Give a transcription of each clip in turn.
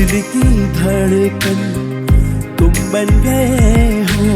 दिल की धड़कन तुम बन गए हो।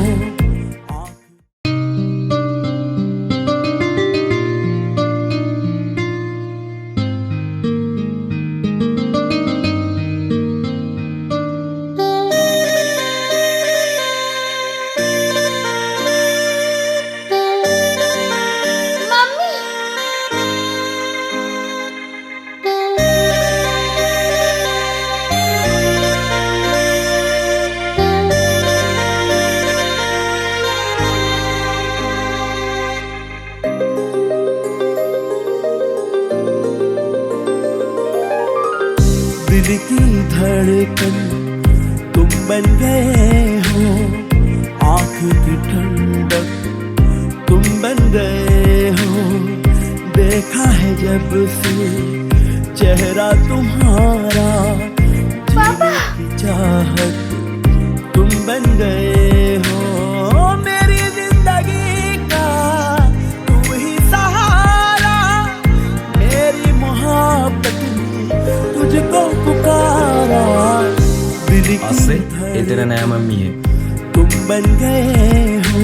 दिल की धड़कन तुम बन गए हो, आँख की ठंडक तुम बन गए हो। देखा है जब से चेहरा तुम्हारा, पापा की चाहत तुम बन गए हो। मेरी जिंदगी का तुम ही सहारा, मेरी मोहब्बत तुझको पुकारा। दिल से की ये तेरा नया मम्मी है। तुम बन गए हो,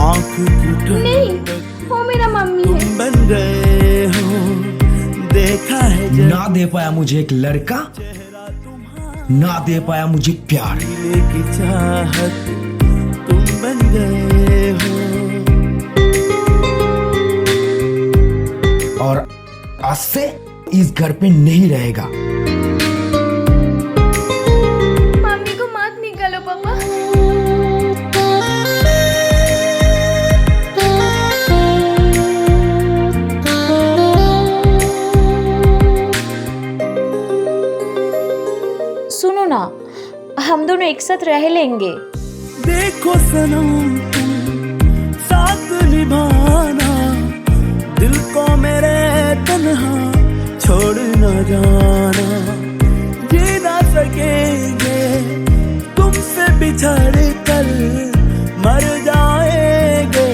आँख की नहीं, ठंडक वो मेरा मम्मी तुम है। बन गए हो। देखा है जब ना दे पाया मुझे एक लड़का, ना दे पाया मुझे प्यार। जीने की चाहत तुम बन गए हो। और आज से इस घर पे नहीं रहेगा। मम्मी को मत निकालो पापा। सुनो ना, हम दोनों एक साथ रह लेंगे। देखो सनम तुम साथ निभाना, दिल को मेरे तन्हा छोड़ न जाना। जी ना सकेंगे तुमसे बिछड़ कर, मर जाएंगे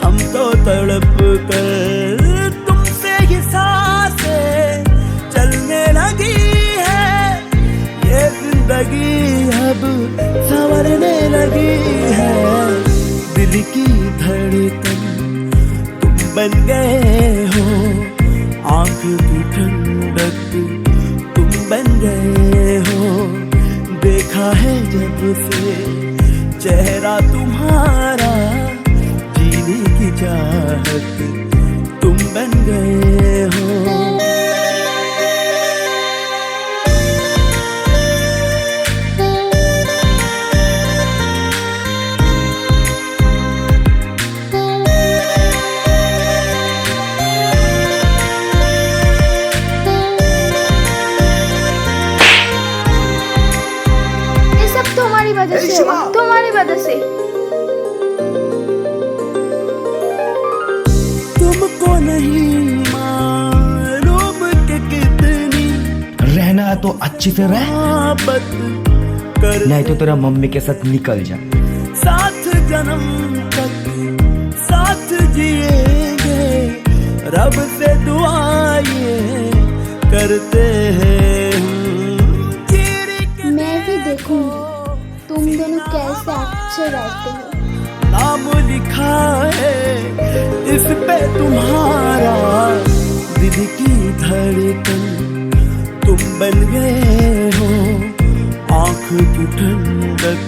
हम तो तड़प कर। तुमसे ही सांसें चलने लगी है, ये जिंदगी अब संवरने लगी है। दिल की धड़कन तुम बन गए हो, आँख की ठंडक तुम बन गए हो। देखा है जब से चेहरा तुम्हारा, जीने की चाहत तुम बन गए हो। तुम्हारी वजह से हुआ, तुम्हारी वजह से। तुमको नहीं मालूम कि कितनी रहना है तो अच्छे से रह, मोहब्बत कर, नहीं तो तेरा मम्मी के साथ निकल जा। साथ जन्म तक साथ जिएंगे, रब से दुआएं करते हैं। मैं भी देखूंगी तुम दोनों कैसे अच्छे रहते हो। नाम लिखा है इस पे तुम्हारा, दिल की धड़कन तुम बन गए हो, आँख की ठंडक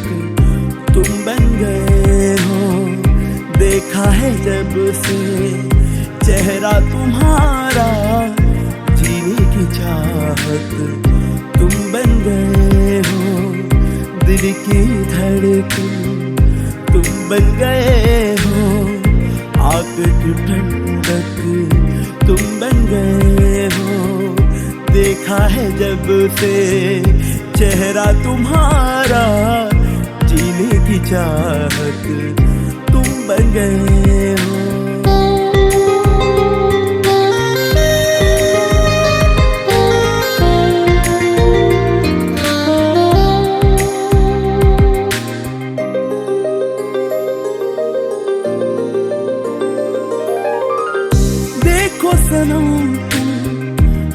तुम बन गए हो। देखा है जब से चेहरा तुम्हारा, जीने की चाहत तुम बन गए हो। दिल की धड़कन तुम बन गए हो, आग की ठंडक तुम बन गए हो। देखा है जब से चेहरा तुम्हारा, जीने की चाहत तुम बन गए हो। सनम तुम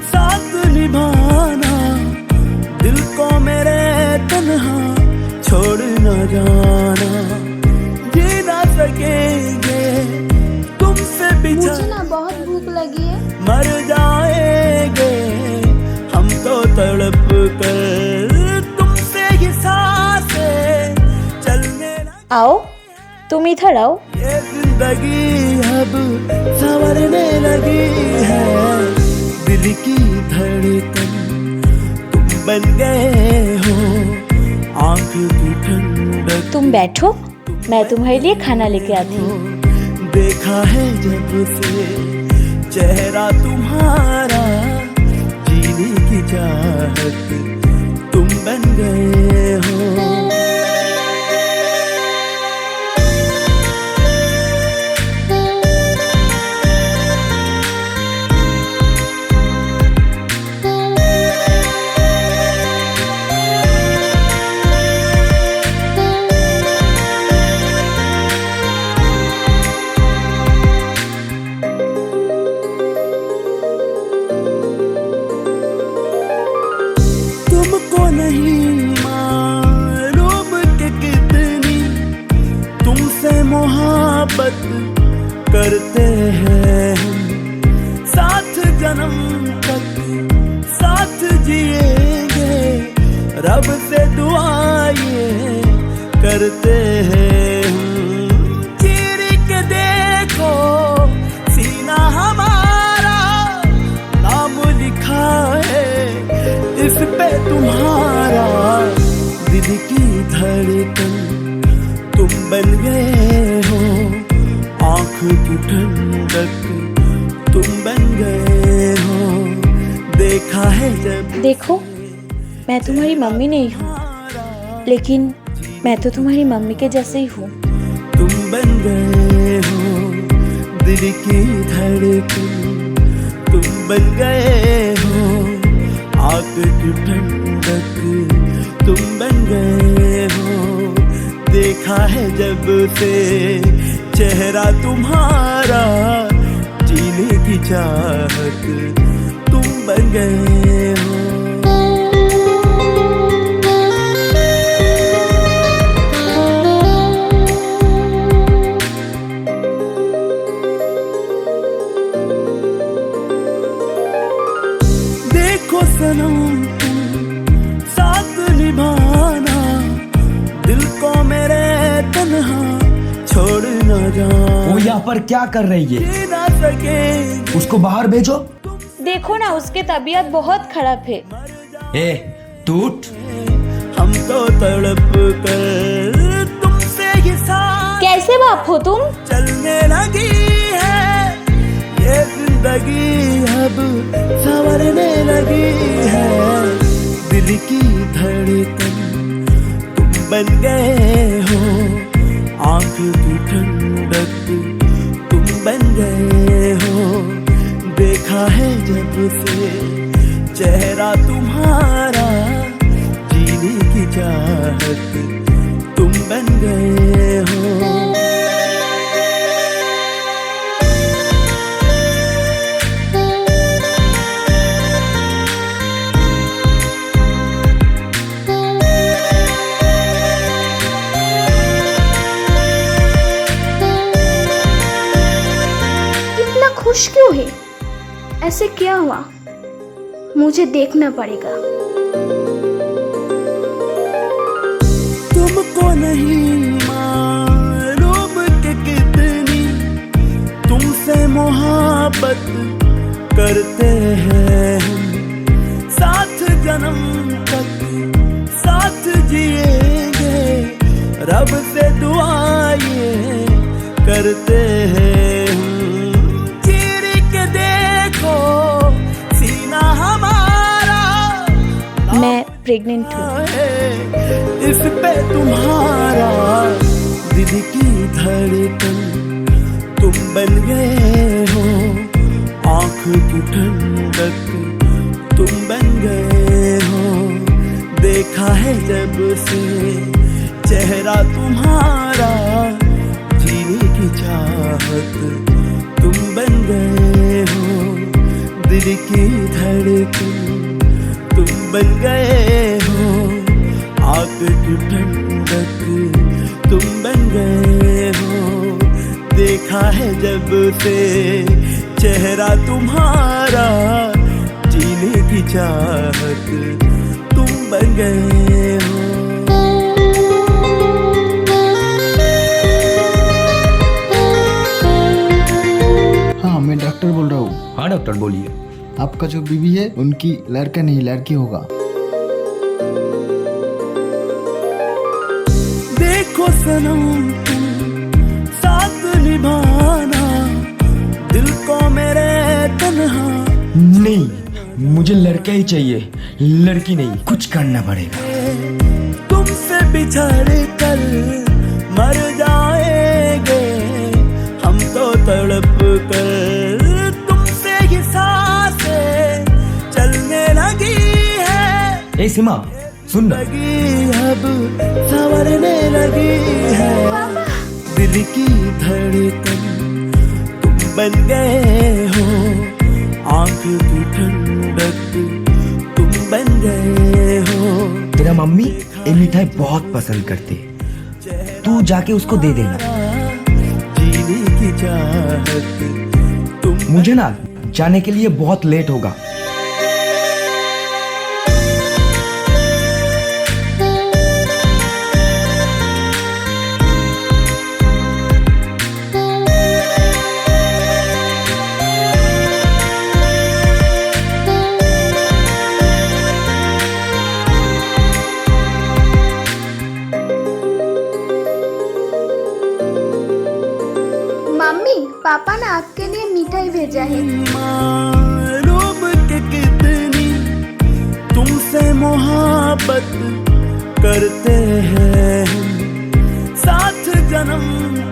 साथ निभाना, जाना, जी ना सकेंगे तुमसे बिछड़, मुझे ना बहुत भूख लगी है। मर जाएंगे हम तो तड़प कर, तुमसे ही सांसें चलने लगी। आओ, तुम इधर आओ। ये जिंदगी अब संवरने लगी है, दिल की धड़कन तुम बन गए हो, आंख की ठंडक तुम बैठो, मैं तुम्हारे लिए खाना लेके आती हूँ। देखा है जब से चेहरा तुम्हारा, जीने की चाहत तुम बन गए हो। तुमको नहीं मालूम कि कितनी तुमसे मोहब्बत करते हैं हम, साथ जन्म तक साथ जिएंगे, रब से दुआएं करते हैं हम। चीर के देखो सीना हमारा, नाम लिखा है इस पे तुम्हारा, दिल की धड़कन तुम बन गए हो, आंख की ठंडक तुम बन गए हो। देखा है जब, देखो, मैं तुम्हारी मम्मी नहीं हूँ, लेकिन मैं तो तुम्हारी मम्मी के जैसे ही हूँ। तुम बन गए हो, दिल की धड़कन तुम बन गए हो, आग की ठंडक तुम बन गए हो। देखा है जब से चेहरा तुम्हारा, जीने की चाहत तुम बन गए हो। देखो सनम तुम साथ निभाना, दिल को मेरे तन्हा छोड़ न जाना। वो यहाँ पर क्या कर रही है? जी ना सकेंगे उसको बाहर भेजो। देखो ना, उसकी तबीयत बहुत खराब है। ए, तू उठ। हम तो तड़प कर तुमसे ही साथ कैसे बाप हो तुम? चलने लगी है, ये जिंदगी अब संवरने लगी है, दिल की धड़कन तुम बन गए हो, आंख की ठंडक तुम बन गए हो। देखा है जब से चेहरा तुम्हारा, जीने की चाहत तुम बन गए हो। खुश क्यों है? ऐसे क्या हुआ? मुझे देखना पड़ेगा। तुमको नहीं मालूम कि कितनी तुमसे मोहब्बत करते हैं हम, साथ जन्म तक साथ जिएंगे, रब से दुआएं करते हैं हम। सीना हमारा, मैं प्रेग्नेंट हूँ। इस पे तुम्हारा, दिल की धड़कन तुम बन गए हो, आंख की ठंडक तुम बन गए हो। देखा है जब से चेहरा तुम्हारा, जीने की चाहत तुम बन गए हो, दिल की धड़कन तुम बन गए हो, आग की ठंडक तुम बन गए हो। देखा है जब से चेहरा तुम्हारा, जीने की चाहत तुम बन गए हो। हाँ, मैं डॉक्टर बोल रहा हूँ। हाँ डॉक्टर बोलिए। आपका जो बीवी है उनकी लड़का नहीं लड़की होगा। देखो सनम तुम साथ निभाना, दिल को मेरे तन्हा। नहीं, मुझे लड़का ही चाहिए, लड़की नहीं। कुछ करना पड़ेगा। तुमसे बिछड़ कर मर जाएंगे हम तो तड़प कर। तुमसे ही सांसें चलने लगी है, ए सीमा सुन ना। लगी अब संवरने लगी है। दिल की धड़कन तुम बन गए हो। आंख की ठंडक तुम बन गए हो। तेरा मम्मी ये मिठाई बहुत पसंद करती, तू जाके उसको दे देना। जीने की चाहत तुम। मुझे ना जाने के लिए बहुत लेट होगा। मम्मी, पापा ने आपके लिए मिठाई भेजा है। मालूम कि कितनी तुमसे मोहब्बत करते हैं हम। साथ जन्म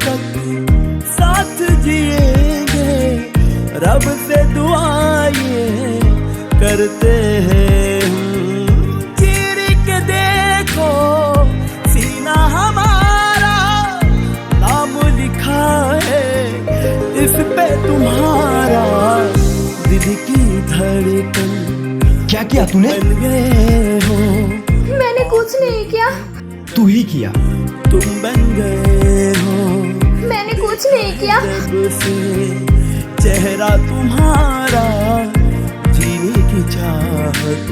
तक साथ जिएंगे, रब से दुआएं करते हैं हम। चीर के देखो सीना हमारा, नाम लिखा है इस पे तुम्हारा। दिल की धड़कन क्या किया तूने? बन गए हो। मैंने कुछ नहीं किया। तू ही किया। तुम बन गए हो। मैंने कुछ नहीं किया। जब से चेहरा तुम्हारा, जीने की चाहत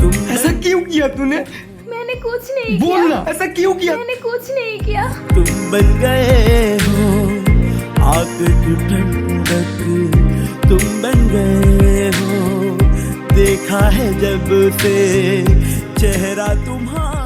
तुम। ऐसा क्यों किया तूने? मैंने कुछ नहीं बोल किया। ना, ऐसा क्यों किया? मैंने कुछ नहीं किया। तुम बन गए हो। आग की ठंडक तुम बन गए हो। देखा है जब से चेहरा तुम्हारा।